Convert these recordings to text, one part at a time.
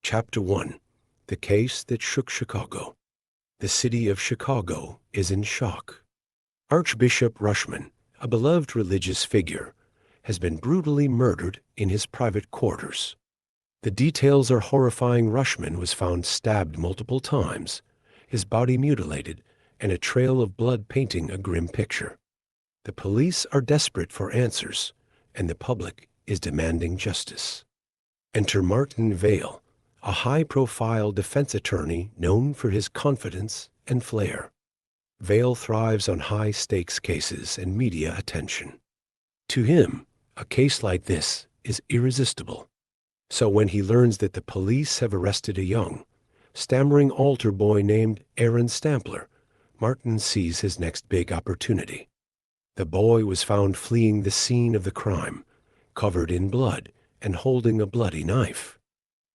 Chapter 1. The Case That Shook Chicago. The city of Chicago is in shock. Archbishop Rushman, a beloved religious figure, has been brutally murdered in his private quarters. The details are horrifying. Rushman was found stabbed multiple times, his body mutilated, and a trail of blood painting a grim picture. The police are desperate for answers, and the public is demanding justice. Enter Martin Vale, a high-profile defense attorney known for his confidence and flair. Vale thrives on high-stakes cases and media attention. To him, a case like this is irresistible. So when he learns that the police have arrested a young, stammering altar boy named Aaron Stampler, Martin sees his next big opportunity. The boy was found fleeing the scene of the crime, covered in blood and holding a bloody knife.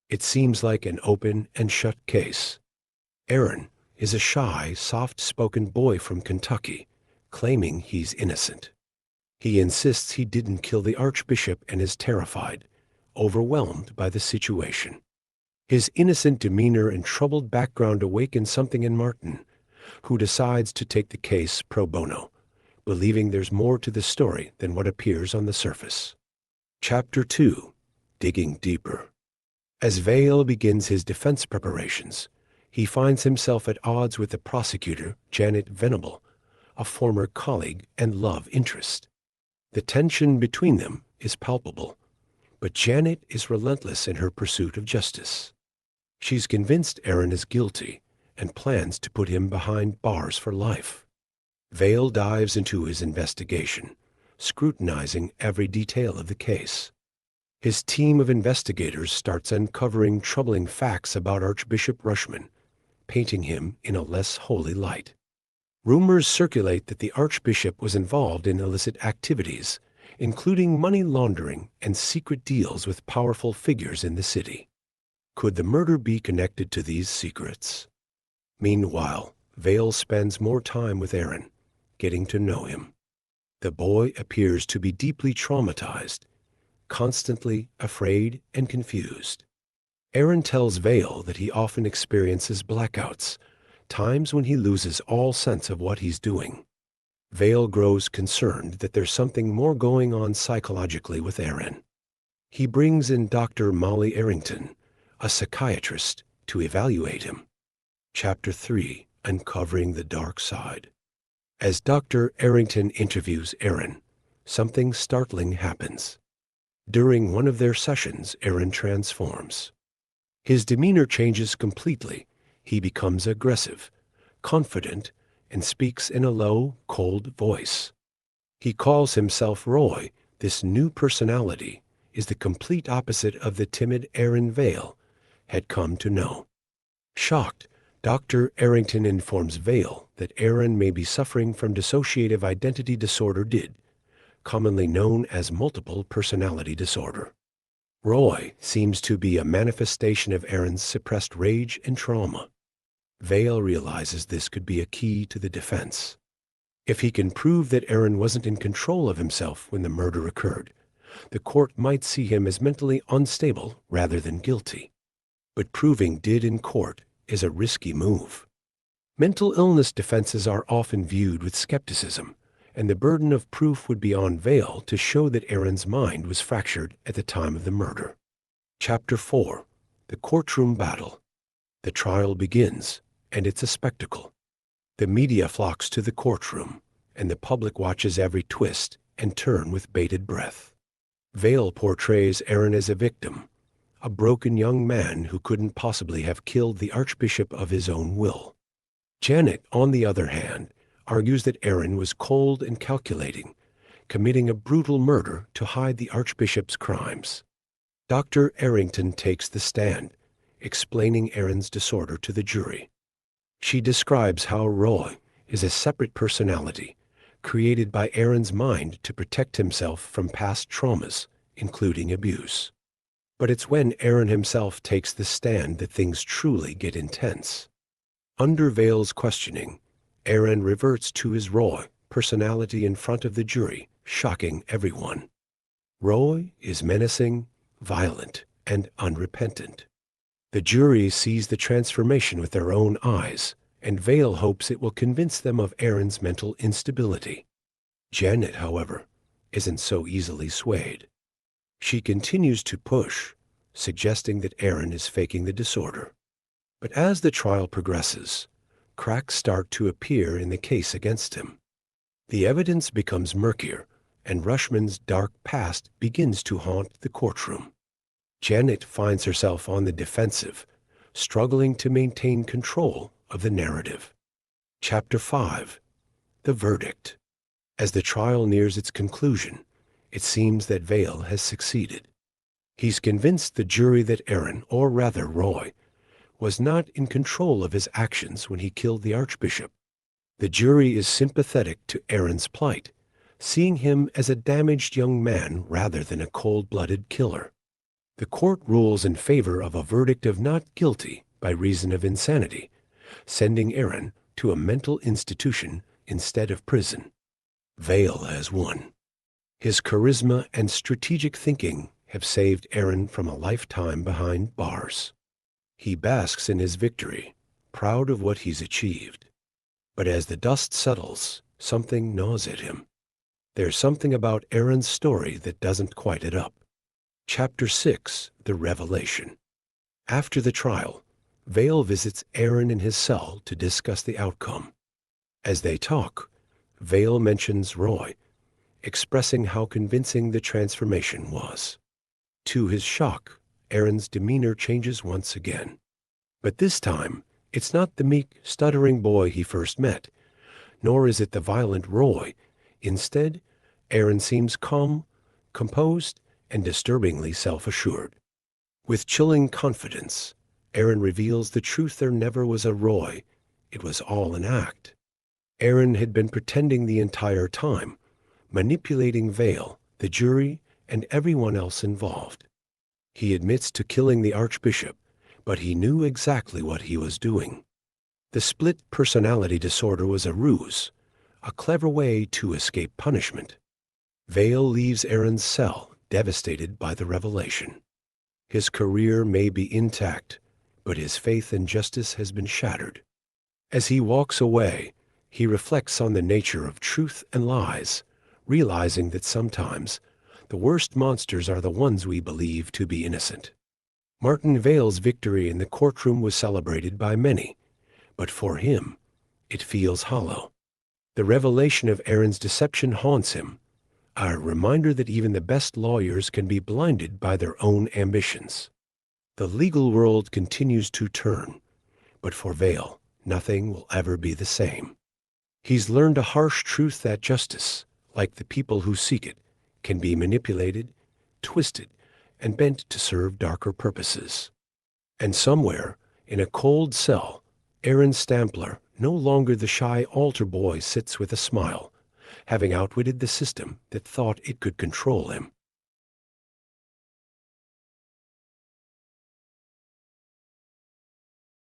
It seems like an open and shut case. Aaron is a shy, soft-spoken boy from Kentucky, claiming he's innocent. He insists he didn't kill the archbishop and is terrified, overwhelmed by the situation. His innocent demeanor and troubled background awaken something in Martin, who decides to take the case pro bono, believing there's more to the story than what appears on the surface. Chapter 2. Digging Deeper. As Vale begins his defense preparations, he finds himself at odds with the prosecutor, Janet Venable, a former colleague and love interest. The tension between them is palpable, but Janet is relentless in her pursuit of justice. She's convinced Aaron is guilty and plans to put him behind bars for life. Vale dives into his investigation, scrutinizing every detail of the case. His team of investigators starts uncovering troubling facts about Archbishop Rushman, painting him in a less holy light. Rumors circulate that the archbishop was involved in illicit activities, including money laundering and secret deals with powerful figures in the city. Could the murder be connected to these secrets? Meanwhile, Vale spends more time with Aaron, getting to know him. The boy appears to be deeply traumatized, constantly afraid and confused. Aaron tells Vale that he often experiences blackouts, times when he loses all sense of what he's doing. Vale grows concerned that there's something more going on psychologically with Aaron. He brings in Dr. Molly Arrington, a psychiatrist, to evaluate him. Chapter 3. Uncovering the Dark Side. As Dr. Arrington interviews Aaron, something startling happens. During one of their sessions, Aaron transforms. His demeanor changes completely. He becomes aggressive, confident, and speaks in a low, cold voice. He calls himself Roy. This new personality is the complete opposite of the timid Aaron Vale had come to know. Shocked, Dr. Arrington informs Vale that Aaron may be suffering from dissociative identity disorder (DID), commonly known as multiple personality disorder. Roy seems to be a manifestation of Aaron's suppressed rage and trauma. Vale realizes this could be a key to the defense. If he can prove that Aaron wasn't in control of himself when the murder occurred, the court might see him as mentally unstable rather than guilty. But proving DID in court is a risky move. Mental illness defenses are often viewed with skepticism, and the burden of proof would be on Vale to show that Aaron's mind was fractured at the time of the murder. Chapter 4. The Courtroom Battle. The trial begins, and it's a spectacle. The media flocks to the courtroom, and the public watches every twist and turn with bated breath. Vale portrays Aaron as a victim, a broken young man who couldn't possibly have killed the archbishop of his own will. Janet, on the other hand, argues that Aaron was cold and calculating, committing a brutal murder to hide the archbishop's crimes. Dr. Arrington takes the stand, explaining Aaron's disorder to the jury. She describes how Roy is a separate personality, created by Aaron's mind to protect himself from past traumas, including abuse. But it's when Aaron himself takes the stand that things truly get intense. Under Vale's questioning, Aaron reverts to his Roy personality in front of the jury, shocking everyone. Roy is menacing, violent, and unrepentant. The jury sees the transformation with their own eyes, and Vale hopes it will convince them of Aaron's mental instability. Janet, however, isn't so easily swayed. She continues to push, suggesting that Aaron is faking the disorder. But as the trial progresses, cracks start to appear in the case against him. The evidence becomes murkier, and Rushman's dark past begins to haunt the courtroom. Janet finds herself on the defensive, struggling to maintain control of the narrative. Chapter 5. The Verdict. As the trial nears its conclusion, it seems that Vale has succeeded. He's convinced the jury that Aaron, or rather Roy, was not in control of his actions when he killed the Archbishop. The jury is sympathetic to Aaron's plight, seeing him as a damaged young man rather than a cold-blooded killer. The court rules in favor of a verdict of not guilty by reason of insanity, sending Aaron to a mental institution instead of prison. Vale has won. His charisma and strategic thinking have saved Aaron from a lifetime behind bars. He basks in his victory, proud of what he's achieved. But as the dust settles, something gnaws at him. There's something about Aaron's story that doesn't quite add up. Chapter 6. The Revelation. After the trial, Vale visits Aaron in his cell to discuss the outcome. As they talk, Vale mentions Roy, expressing how convincing the transformation was. To his shock, Aaron's demeanor changes once again. But this time, it's not the meek, stuttering boy he first met, nor is it the violent Roy. Instead, Aaron seems calm, composed, and disturbingly self-assured. With chilling confidence, Aaron reveals the truth: there never was a Roy. It was all an act. Aaron had been pretending the entire time, manipulating Vale, the jury, and everyone else involved. He admits to killing the Archbishop, but he knew exactly what he was doing. The split personality disorder was a ruse, a clever way to escape punishment. Vale leaves Aaron's cell, devastated by the revelation. His career may be intact, but his faith in justice has been shattered. As he walks away, he reflects on the nature of truth and lies, realizing that sometimes the worst monsters are the ones we believe to be innocent. Martin Vale's victory in the courtroom was celebrated by many, but for him, it feels hollow. The revelation of Aaron's deception haunts him, a reminder that even the best lawyers can be blinded by their own ambitions. The legal world continues to turn, but for Vale, nothing will ever be the same. He's learned a harsh truth that justice, like the people who seek it, can be manipulated, twisted, and bent to serve darker purposes. And somewhere, in a cold cell, Aaron Stampler, no longer the shy altar boy, sits with a smile, having outwitted the system that thought it could control him.